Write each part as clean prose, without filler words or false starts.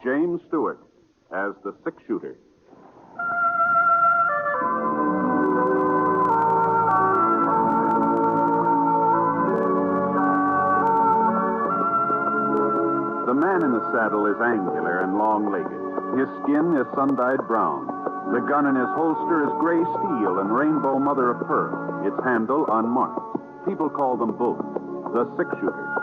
James Stewart as the six-shooter. The man in the saddle is angular and long-legged. His skin is sun-dyed brown. The gun in his holster is gray steel and rainbow mother of pearl. Its handle unmarked. People call them both the six-shooter.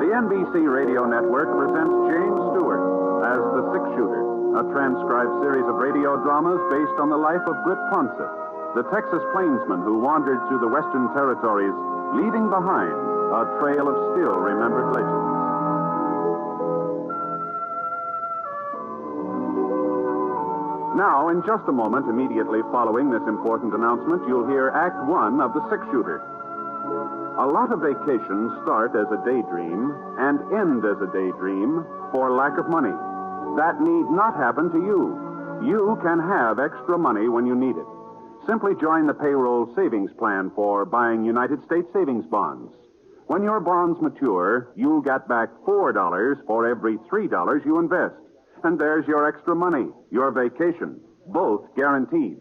The NBC Radio Network presents James Stewart as the six-shooter, a transcribed series of radio dramas based on the life of Britt Ponset, the Texas plainsman who wandered through the Western Territories, leaving behind a trail of still-remembered legends. Now, in just a moment, immediately following this important announcement, you'll hear Act One of The Six-Shooter. A lot of vacations start as a daydream and end as a daydream for lack of money. That need not happen to you. You can have extra money when you need it. Simply join the payroll savings plan for buying United States savings bonds. When your bonds mature, you'll get back $4 for every $3 you invest. And there's your extra money, your vacation, both guaranteed.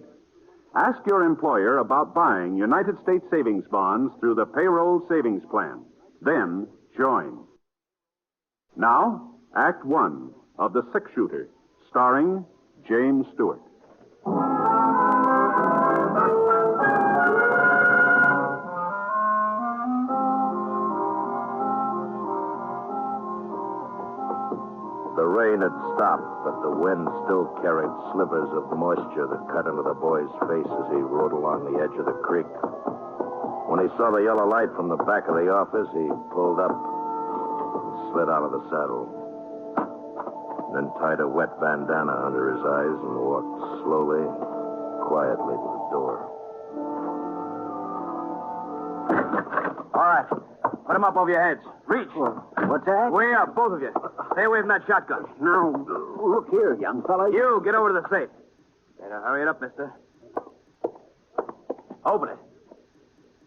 Ask your employer about buying United States savings bonds through the payroll savings plan. Then join. Now, Act One of The Six-Shooter, starring James Stewart. The rain had stopped, but the wind still carried slivers of moisture that cut into the boy's face as he rode along the edge of the creek. When he saw the yellow light from the back of the office, he pulled up and slid out of the saddle. Then tied a wet bandana under his eyes and walked slowly, quietly to the door. All right. Put him up over your heads. Reach. What's that? Way up, both of you. Stay away from that shotgun. Now, look here, young fella. You, get over to the safe. Better hurry it up, mister. Open it.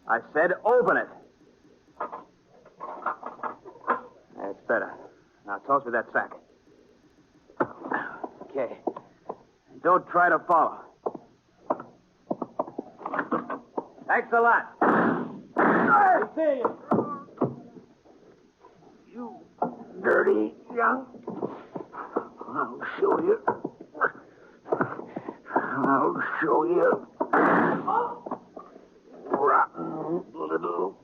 I said open it. That's better. Now, toss me that sack. Okay. Don't try to follow. Thanks a lot. I see you. You dirty young. I'll show you. I'll show you. Rotten little.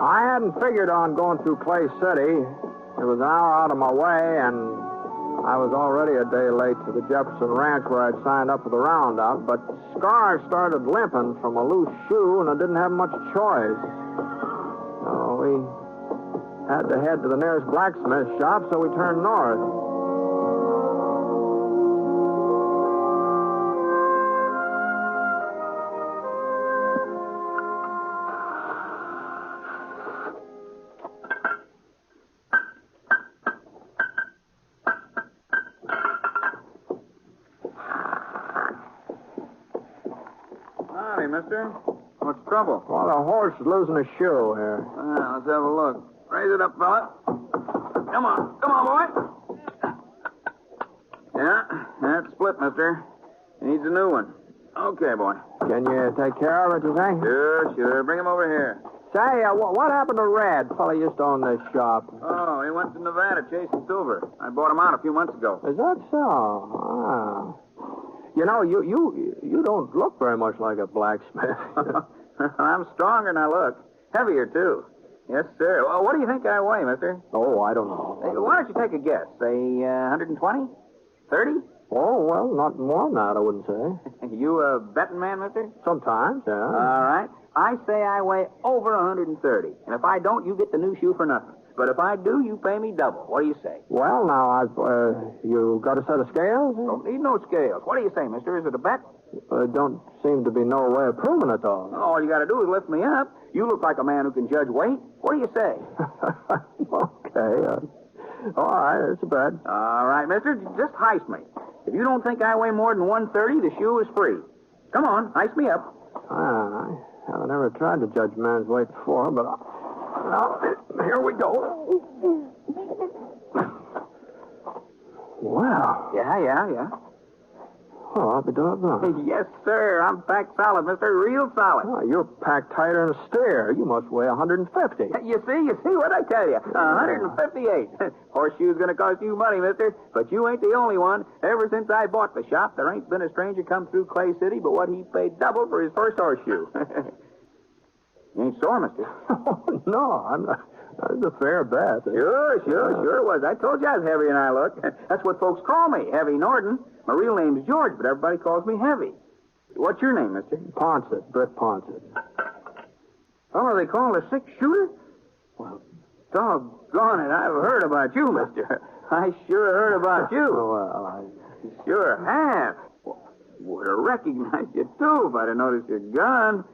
I hadn't figured on going through Clay City. It was an hour out of my way, and I was already a day late to the Jefferson Ranch where I'd signed up for the roundup, but Scar started limping from a loose shoe, and I didn't have much choice. So we had to head to the nearest blacksmith shop, so we turned north. Howdy, mister. What's the trouble? Well, the horse is losing a shoe here. Let's have a look. Raise it up, fella. Come on, boy. Yeah, that's split, mister. He needs a new one. Okay, boy. Can you take care of it, you think? Sure. Bring him over here. Say, what happened to Red? Fella used to own this shop. Oh, he went to Nevada chasing silver. I bought him out a few months ago. Is that so? Ah. You know, you don't look very much like a blacksmith. I'm stronger than I look. Heavier, too. Yes, sir. Well, what do you think I weigh, mister? Oh, I don't know. Hey, why don't you take a guess? Say, 120? 30? Oh, well, not more than that, I wouldn't say. You a betting man, mister? Sometimes, yeah. All right. I say I weigh over 130. And if I don't, you get the new shoe for nothing. But if I do, you pay me double. What do you say? Well, now, you got a set of scales? Don't need no scales. What do you say, mister? Is it a bet? Don't seem to be no way of proving it, though. All you got to do is lift me up. You look like a man who can judge weight. What do you say? Okay. All right, it's a bet. All right, mister, just heist me. If you don't think I weigh more than 130, the shoe is free. Come on, heist me up. I haven't ever tried to judge man's weight before, but well, here we go. Wow. Yeah. Oh, I'll be doggone. Yes, sir. I'm packed solid, mister. Real solid. Oh, you're packed tighter than a steer. You must weigh 150. You see what I tell you? 158. Horseshoe's gonna cost you money, mister. But you ain't the only one. Ever since I bought the shop, there ain't been a stranger come through Clay City but what he paid double for his first horseshoe. You ain't sore, mister? Oh, no, I'm not. That's a fair bet. Sure it was. I told you I was heavier than I look. That's what folks call me, Heavy Norton. My real name's George, but everybody calls me Heavy. What's your name, mister? Ponset, Britt Ponset. Oh, they call a six-shooter? Well, doggone it, I've heard about you, mister. I sure heard about you. Well, I sure have. Would have recognized you, too, if I'd have noticed your gun.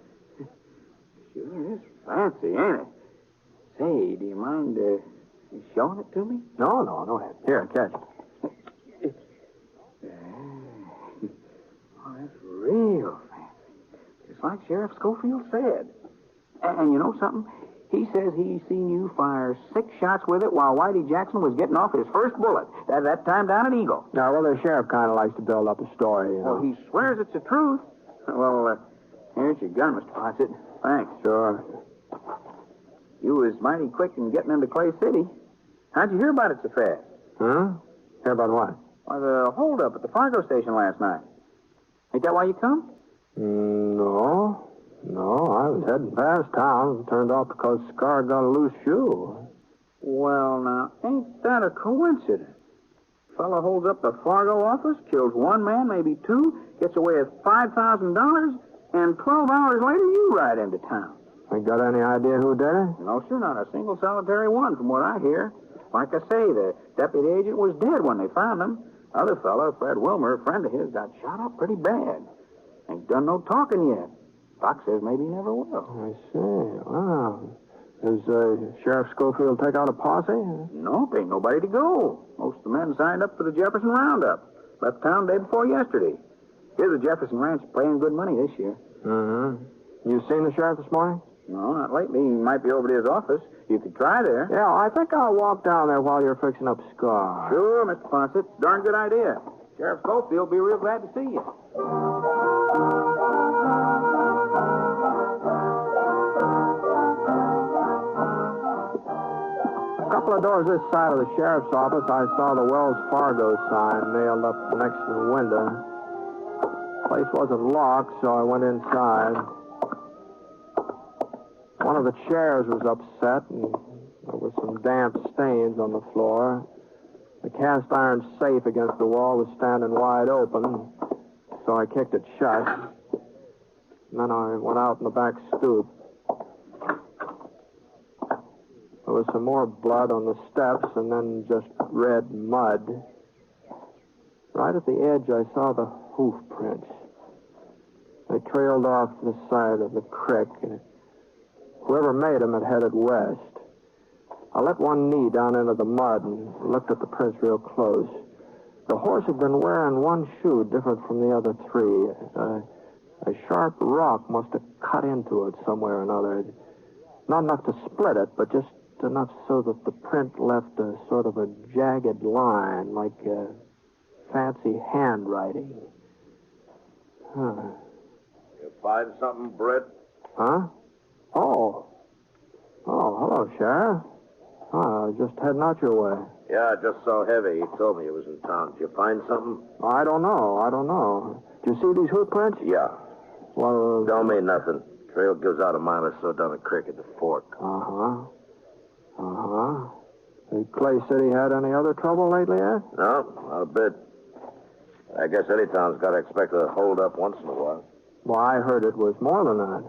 Sure is fancy, ain't it? Say, do you mind showing it to me? No. Here, catch it. Oh, that's real fancy. Just like Sheriff Scofield said. And you know something? He says he's seen you fire 6 shots with it while Whitey Jackson was getting off his first bullet. That time down at Eagle. No, well, the sheriff kind of likes to build up a story, you know. Well, he swears it's the truth. Well, here's your gun, Mr. Ponset. Thanks. Sure. You was mighty quick in getting into Clay City. How'd you hear about it so fast? Huh? Hear about what? Why, the holdup at the Fargo station last night. Ain't that why you come? No, I was heading past town. Turned out because Scar got a loose shoe. Well, now, ain't that a coincidence? Fellow holds up the Fargo office, kills one man, maybe 2, gets away with $5,000, and 12 hours later you ride into town. You got any idea who did it? No, sir, not a single solitary one from what I hear. Like I say, the deputy agent was dead when they found him. Other fellow, Fred Wilmer, a friend of his, got shot up pretty bad. Ain't done no talking yet. Doc says maybe he never will. I see. Wow. Does Sheriff Scofield take out a posse? No, ain't nobody to go. Most of the men signed up for the Jefferson Roundup. Left town day before yesterday. Here's the Jefferson Ranch paying good money this year. Mm-hmm. You seen the sheriff this morning? No, not lately. He might be over to his office. You could try there. Yeah, I think I'll walk down there while you're fixing up Scar. Sure, Mr. Ponset. Darn good idea. Sheriff Schofield will be real glad to see you. A couple of doors this side of the sheriff's office, I saw the Wells Fargo sign nailed up next to the window. The place wasn't locked, so I went inside. One of the chairs was upset, and there were some damp stains on the floor. The cast iron safe against the wall was standing wide open, so I kicked it shut. And then I went out in the back stoop. There was some more blood on the steps, and then just red mud. Right at the edge, I saw the hoof prints. They trailed off the side of the creek, and whoever made them had headed west. I let one knee down into the mud and looked at the prints real close. The horse had been wearing one shoe different from the other 3. A sharp rock must have cut into it somewhere or another. Not enough to split it, but just enough so that the print left a sort of a jagged line, like fancy handwriting. Huh. You find something, Britt? Huh? Oh, hello, Sheriff. Oh, I was just heading out your way. Yeah, just so heavy. He told me he was in town. Did you find something? I don't know. Did you see these hoof prints? Yeah. Well, Don't mean nothing. Trail gives out a mile or so down the creek at the fork. Has Clay City had any other trouble lately, eh? No, not a bit. I guess any town's got to expect a hold-up once in a while. Well, I heard it was more than that.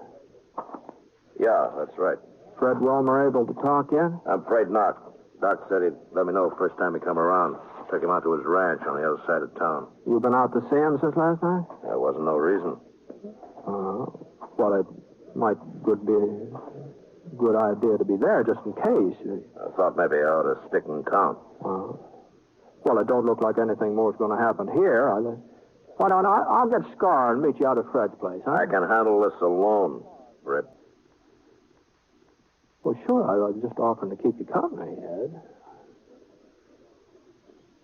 Yeah, that's right. Fred Wilmer able to talk yet? I'm afraid not. Doc said he'd let me know first time he come around. Took him out to his ranch on the other side of town. You been out to see him since last night? There wasn't no reason. Well, it might good idea to be there just in case. I thought maybe I ought to stick and count. Well, it don't look like anything more is going to happen here. Why don't I'll get Scar and meet you out at Fred's place, huh? I can handle this alone, Britt. Well, sure. I was just offering to keep you company, Ed.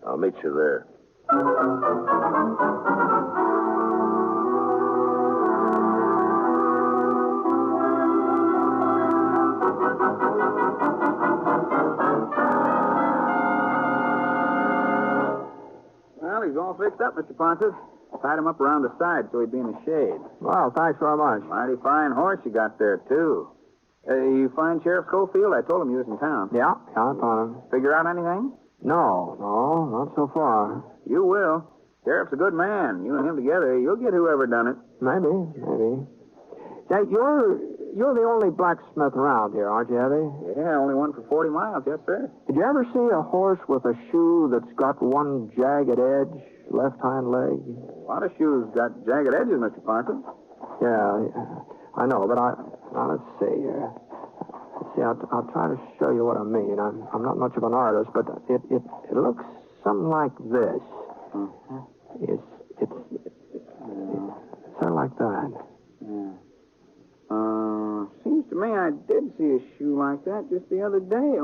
I'll meet you there. Well, he's all fixed up, Mr. Ponset. Tied him up around the side so he'd be in the shade. Well, thanks very much. Mighty fine horse you got there, too. You find Sheriff Scofield? I told him you was in town. Yeah, I found him. Figure out anything? No, not so far. You will. Sheriff's a good man. You and him together, you'll get whoever done it. Maybe. Say, you're the only blacksmith around here, aren't you, Eddie? Yeah, only one for 40 miles, yes, sir. Did you ever see a horse with a shoe that's got one jagged edge, left hind leg? A lot of shoes got jagged edges, Mr. Ponset. Yeah, I know, but now let's see here. See, I'll try to show you what I mean. I'm not much of an artist, but it looks something like this. Mm-hmm. It's sort of like that. Yeah. Seems to me I did see a shoe like that just the other day.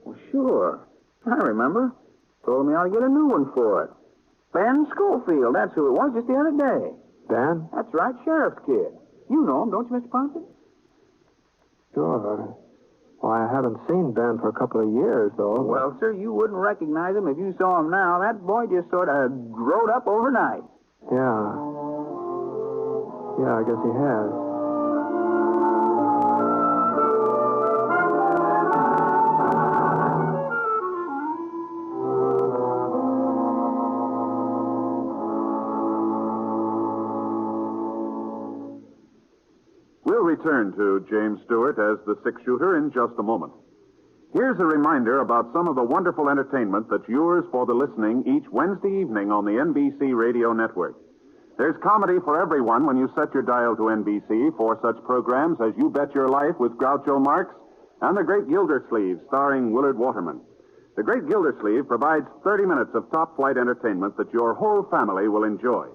Well, sure. I remember. Told me I ought to get a new one for it. Ben Scofield, that's who it was, just the other day. Ben? That's right, Sheriff's kid. You know him, don't you, Mr. Ponset? Sure. Well, I haven't seen Ben for a couple of years, though. Well, sir, you wouldn't recognize him if you saw him now. That boy just sort of growed up overnight. Yeah. Yeah, I guess he has. We'll return to James Stewart as the six-shooter in just a moment. Here's a reminder about some of the wonderful entertainment that's yours for the listening each Wednesday evening on the NBC radio network. There's comedy for everyone when you set your dial to NBC for such programs as You Bet Your Life with Groucho Marx and The Great Gildersleeve starring Willard Waterman. The Great Gildersleeve provides 30 minutes of top-flight entertainment that your whole family will enjoy.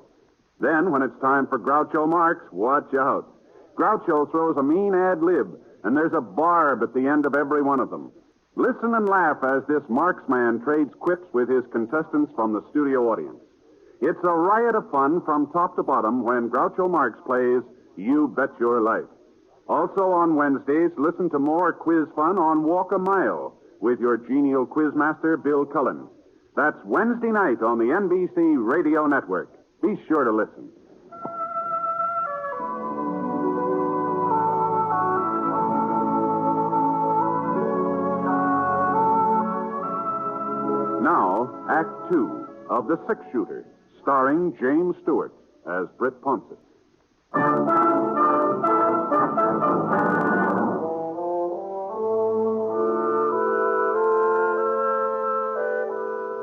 Then, when it's time for Groucho Marx, watch out. Groucho throws a mean ad lib, and there's a barb at the end of every one of them. Listen and laugh as this marksman trades quips with his contestants from the studio audience. It's a riot of fun from top to bottom when Groucho Marx plays You Bet Your Life. Also on Wednesdays, listen to more quiz fun on Walk a Mile with your genial quizmaster, Bill Cullen. That's Wednesday night on the NBC Radio Network. Be sure to listen. Now, Act Two of The Six-Shooter, starring James Stewart as Britt Ponset.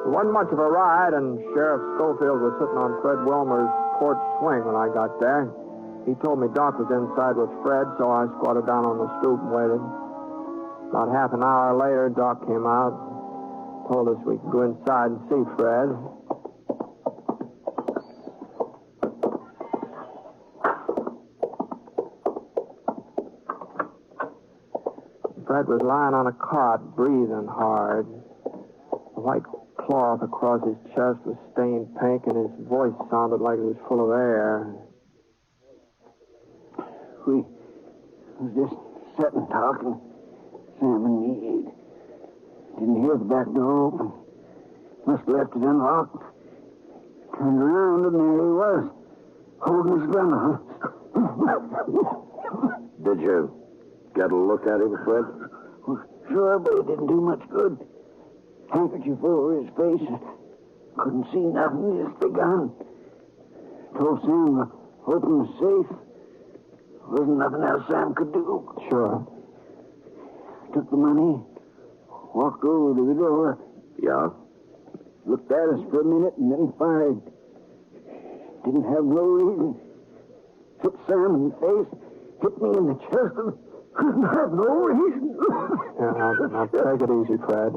It wasn't much of a ride, and Sheriff Scofield was sitting on Fred Wilmer's porch swing when I got there. He told me Doc was inside with Fred, so I squatted down on the stoop and waited. About half an hour later, Doc came out. Told us we could go inside and see Fred. Fred was lying on a cot, breathing hard. The white cloth across his chest was stained pink, and his voice sounded like it was full of air. We was just sitting talking, Sam and me. Didn't hear the back door open. Must have left it unlocked. Turned around and there he was, holding his gun. Did you get a look at him, Fred? Well, sure, but it didn't do much good. Handkerchief over his face. Couldn't see nothing, just the gun. Told Sam to open the safe. Wasn't nothing else Sam could do. Sure. Took the money, walked over to the door, Yeah? looked at us for a minute, and then fired. Didn't have no reason. Hit Sam in the face, hit me in the chest, Couldn't have no reason. Now take it easy, Fred.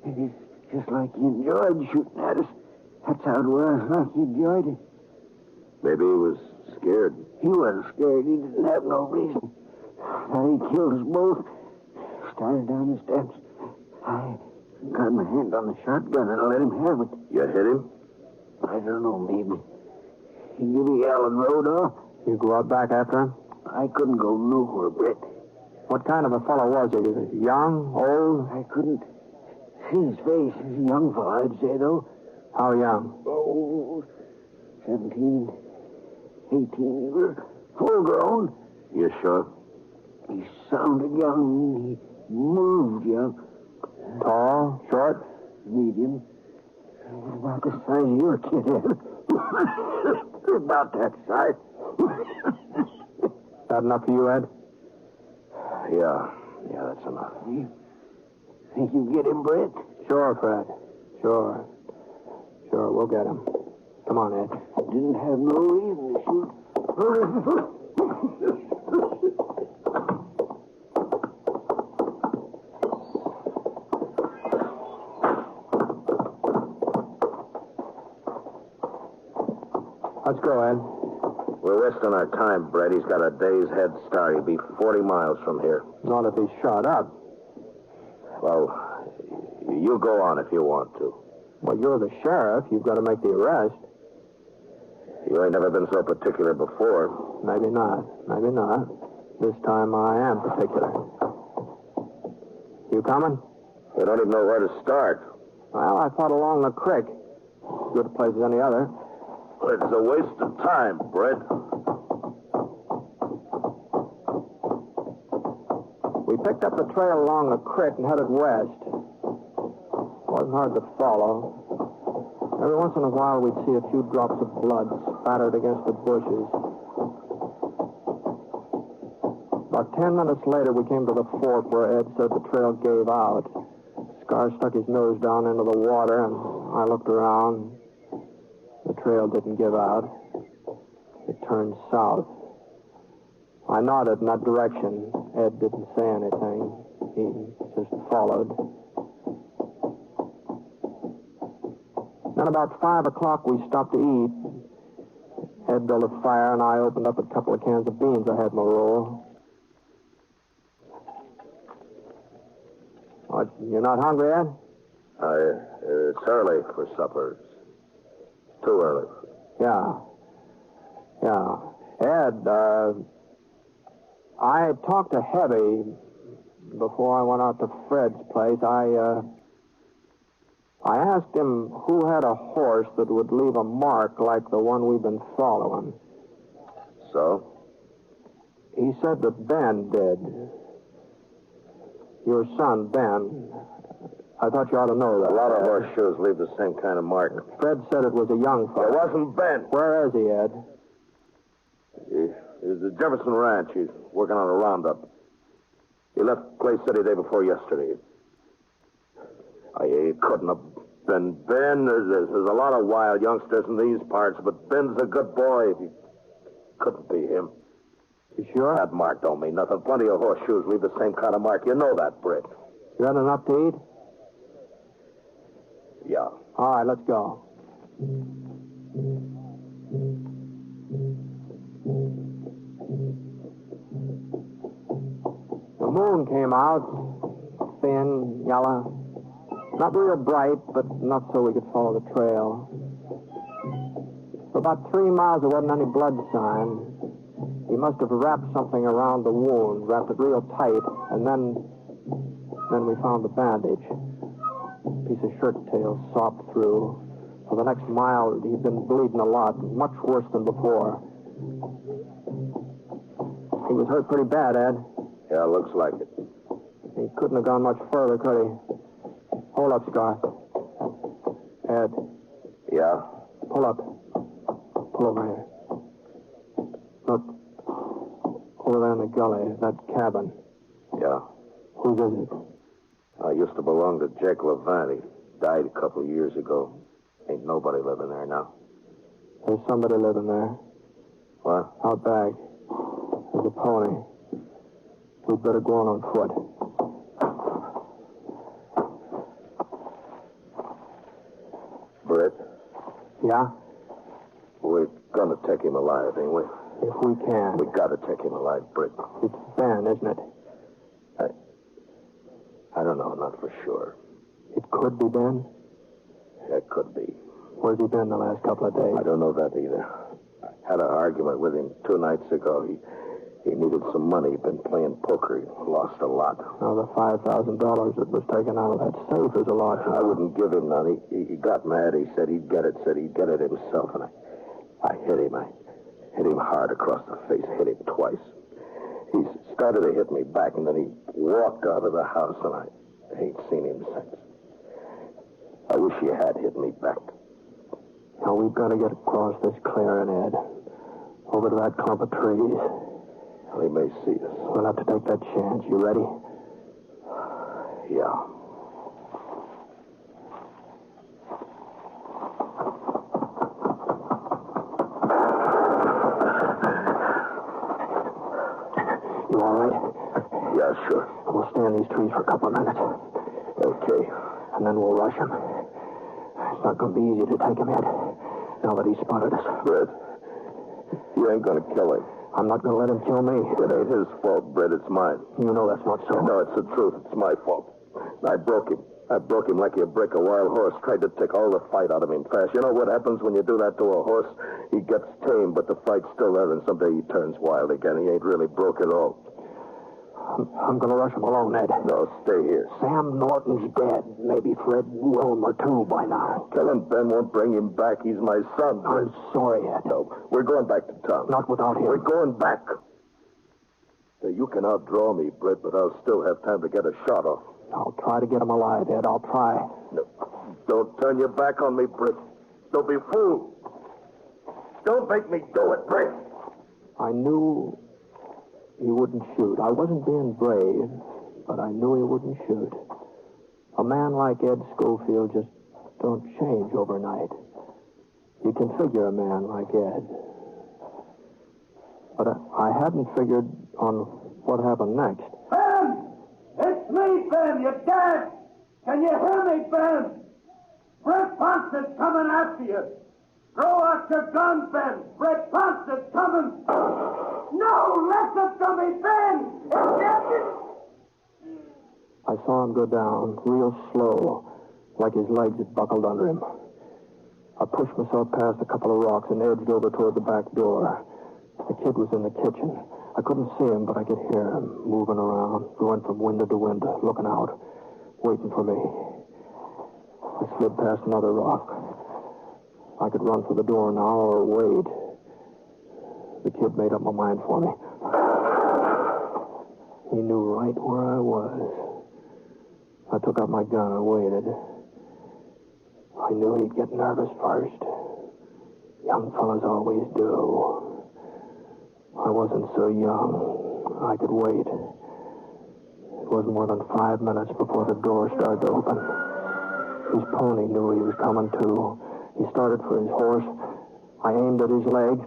It's just like he enjoyed shooting at us. That's how it was, like he enjoyed it. Maybe he was scared. He wasn't scared. He didn't have no reason. Thought he killed us both. Started down the steps. I got my hand on the shotgun and let him have it. You hit him? I don't know, maybe. He gave a yell and rode off. You go out back after him? I couldn't go nowhere, Britt. What kind of a fellow was he? Young? Old? I couldn't see his face. He's a young fellow, I'd say, though. How young? Oh, 17, 18. He was full grown. You sure? He sounded young. He moved young. Tall? Short? Medium. About the size of your kid, Ed. About that size. That enough for you, Ed? Yeah, that's enough. You think you get him, Britt? Sure, Fred. Sure, we'll get him. Come on, Ed. I didn't have no reason to shoot. Let's go, Ed. We're wasting our time, Brett. He's got a day's head start. He'll be 40 miles from here. Not if he's shot up. Well, you go on if you want to. Well, you're the sheriff. You've got to make the arrest. You ain't never been so particular before. Maybe not. This time I am particular. You coming? We don't even know where to start. Well, I thought along the creek. Good place as any other. It's a waste of time, Brett. We picked up the trail along the creek and headed west. Wasn't hard to follow. Every once in a while, we'd see a few drops of blood spattered against the bushes. About 10 minutes later, we came to the fork where Ed said the trail gave out. Scar stuck his nose down into the water, and I looked around. The trail didn't give out. It turned south. I nodded in that direction. Ed didn't say anything. He just followed. Then about 5 o'clock, we stopped to eat. Ed built a fire, and I opened up a couple of cans of beans I had in the roll. Oh, you're not hungry, Ed? It's early for supper. It's too early. Yeah. Ed, I talked to Heavy before I went out to Fred's place. I asked him who had a horse that would leave a mark like the one we've been following. So? He said that Ben did. Your son, Ben. I thought you ought to know that. A lot of horseshoes leave the same kind of mark. Fred said it was a young fellow. It wasn't Ben. Where is he, Ed? He's at Jefferson Ranch. He's working on a roundup. He left Clay City day before yesterday. He couldn't have been Ben. There's a lot of wild youngsters in these parts, but Ben's a good boy. He couldn't be him. You sure? That mark don't mean nothing. Plenty of horseshoes leave the same kind of mark. You know that, Britt. You had enough to eat? Yeah. All right, let's go. The moon came out, thin, yellow. Not real bright, but enough so we could follow the trail. For about 3 miles, there wasn't any blood sign. He must have wrapped something around the wound, wrapped it real tight, and then we found the bandage. A piece of shirt tail sopped through. For the next mile, he'd been bleeding a lot, much worse than before. He was hurt pretty bad, Ed. Yeah, looks like it. He couldn't have gone much further, could he? Hold up, Scar. Ed, Yeah? pull up. Pull over here. Look. Over there in the gully, that cabin. Yeah. Whose is it? I used to belong to Jake Levant. He died a couple of years ago. Ain't nobody living there now. There's somebody living there. What? Out back. There's a pony. We'd better go on foot. Britt, Yeah? we're gonna take him alive, ain't we? If we can. We gotta take him alive, Britt. It's Ben, isn't it? I don't know, not for sure. It could be Ben? It could be. Where's he been the last couple of days? I don't know that either. I had an argument with him 2 nights ago. He needed some money. He'd been playing poker. He lost a lot. Now, the $5,000 that was taken out of that safe is a lot. I wouldn't give him none. He got mad. He said he'd get it himself. And I hit him. I hit him hard across the face. Hit him twice. He started to hit me back, and then he walked out of the house, and I ain't seen him since. I wish he had hit me back. Now, we've got to get across this clearing, Ed. Over to that clump of trees. Well, he may see us. We'll have to take that chance. You ready? Yeah. You all right? Yeah, sure. We'll stay in these trees for a couple of minutes. Okay. And then we'll rush him. It's not going to be easy to take him, Ed. Now that he's spotted us. Britt, you ain't gonna kill him. I'm not going to let him kill me. It ain't his fault, Britt. It's mine. You know that's not so. No, it's the truth. It's my fault. I broke him. I broke him like you break a wild horse. Tried to take all the fight out of him fast. You know what happens when you do that to a horse? He gets tame, but the fight's still there, and someday he turns wild again. He ain't really broke at all. I'm going to rush him alone, Ed. No, stay here. Sam Norton's dead. Maybe Fred Wilmer, too, by now. Tell him Ben won't bring him back. He's my son. I'm sorry, Ed. No, we're going back to town. Not without him. We're going back. Now, you can outdraw me, Britt, but I'll still have time to get a shot off. I'll try to get him alive, Ed. I'll try. No, don't turn your back on me, Britt. Don't be fooled. Don't make me do it, Britt. I knew he wouldn't shoot. I wasn't being brave, but I knew he wouldn't shoot. A man like Ed Scofield just don't change overnight. You can figure a man like Ed. But I hadn't figured on what happened next. Ben! It's me, Ben! You're dead! Can you hear me, Ben? Britt Ponset's coming after you! Throw out your gun, Ben! Britt Ponset's coming! No! Listen to me, Ben! It's Captain! I saw him go down, real slow, like his legs had buckled under him. I pushed myself past a couple of rocks and edged over toward the back door. The kid was in the kitchen. I couldn't see him, but I could hear him moving around, going from window to window, looking out, waiting for me. I slid past another rock. I could run for the door now or wait. The kid made up my mind for me. He knew right where I was. I took out my gun and waited. I knew he'd get nervous first. Young fellas always do. I wasn't so young. I could wait. It wasn't more than 5 minutes before the door started to open. His pony knew he was coming, too. He started for his horse. I aimed at his leg.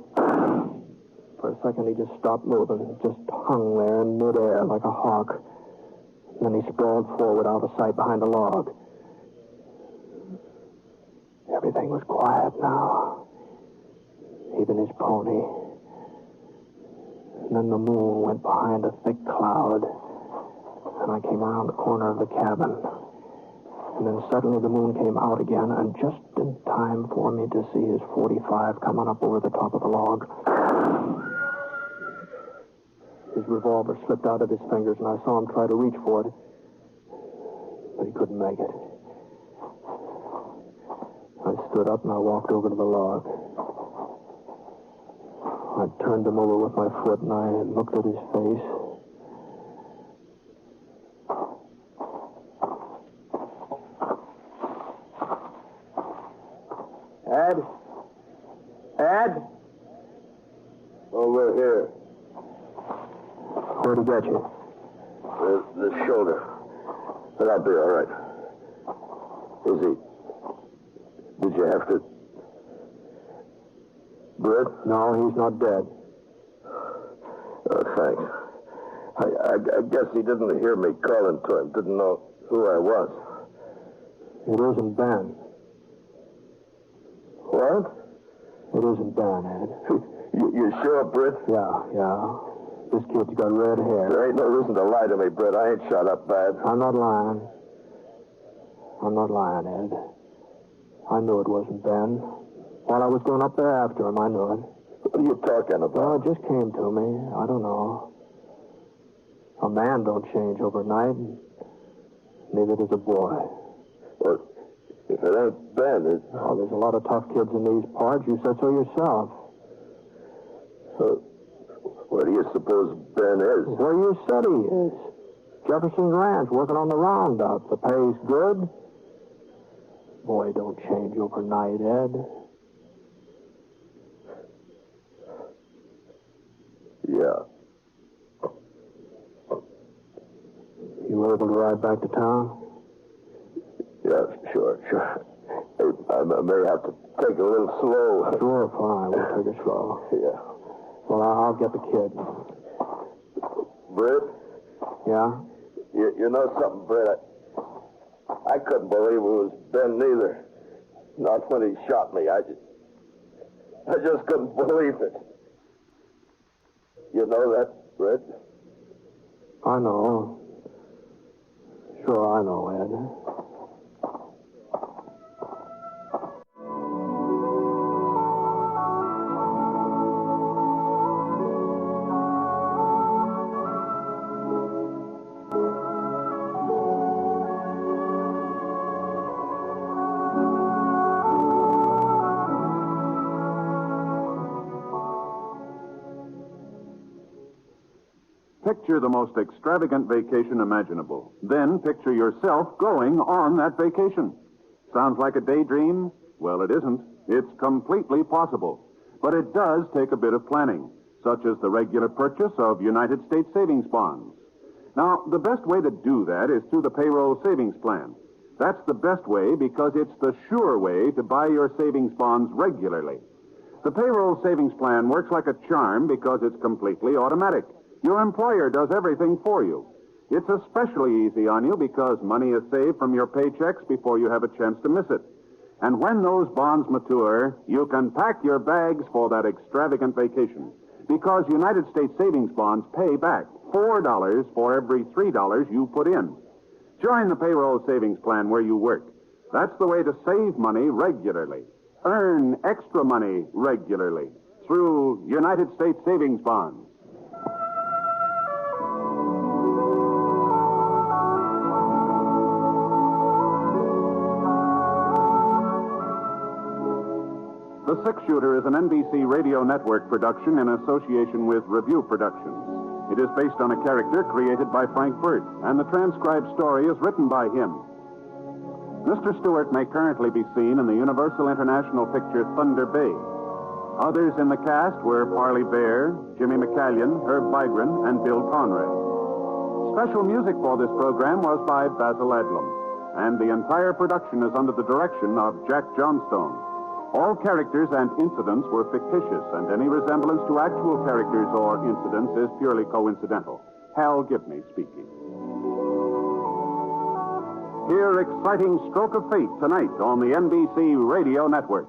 For a second, he just stopped moving, just hung there in midair like a hawk. Then he sprawled forward out of sight behind a log. Everything was quiet now. Even his pony. And then the moon went behind a thick cloud, and I came around the corner of the cabin. And then suddenly the moon came out again, and just in time for me to see his .45 coming up over the top of the log. His revolver slipped out of his fingers, and I saw him try to reach for it, but he couldn't make it. I stood up and I walked over to the log. I turned him over with my foot, and I looked at his face. Ed? Ed? Over here. Where'd he get you? The shoulder. But I'll be all right. Is he... Did you have to... Britt? No, he's not dead. Thanks. I guess he didn't hear me calling to him, didn't know who I was. It isn't Ben. What? It isn't Ben, Ed. You sure, Britt? Yeah. This kid's got red hair. There ain't no reason to lie to me, Britt. I ain't shot up bad. I'm not lying. Ed. I knew it wasn't Ben. While I was going up there after him, I knew it. What are you talking Well, about? it just came to me. I don't know. A man don't change overnight. Neither does a boy. Well, if it ain't Ben, it's... Oh, there's a lot of tough kids in these parts. You said so yourself. Where do you suppose Ben is? Where you said he is. Jefferson Ranch, working on the roundup. The pay's good. Boy, don't change overnight, Ed. Yeah. You were able to ride back to town? Yeah, sure. Hey, I may have to take a little slow. Sure, fine. We'll take it slow. Yeah. Well, I'll get the kid. Britt? Yeah? You know something, Britt? I couldn't believe it was Ben neither. Not when he shot me. I just couldn't believe it. You know that, Britt? I know. Sure, I know, Ed. Picture the most extravagant vacation imaginable. Then picture yourself going on that vacation. Sounds like a daydream? Well, it isn't. It's completely possible. But it does take a bit of planning, such as the regular purchase of United States savings bonds. Now, the best way to do that is through the payroll savings plan. That's the best way because it's the sure way to buy your savings bonds regularly. The payroll savings plan works like a charm because it's completely automatic. Your employer does everything for you. It's especially easy on you because money is saved from your paychecks before you have a chance to miss it. And when those bonds mature, you can pack your bags for that extravagant vacation because United States savings bonds pay back $4 for every $3 you put in. Join the payroll savings plan where you work. That's the way to save money regularly. Earn extra money regularly through United States savings bonds. The Six Shooter is an NBC Radio Network production in association with Review Productions. It is based on a character created by Frank Burt, and the transcribed story is written by him. Mr. Stewart may currently be seen in the Universal International picture Thunder Bay. Others in the cast were Parley Bear, Jimmy McCallion, Herb Vigran, and Bill Conrad. Special music for this program was by Basil Adlam, and the entire production is under the direction of Jack Johnstone. All characters and incidents were fictitious, and any resemblance to actual characters or incidents is purely coincidental. Hal Gibney speaking. Hear Exciting Stroke of Fate tonight on the NBC Radio Network.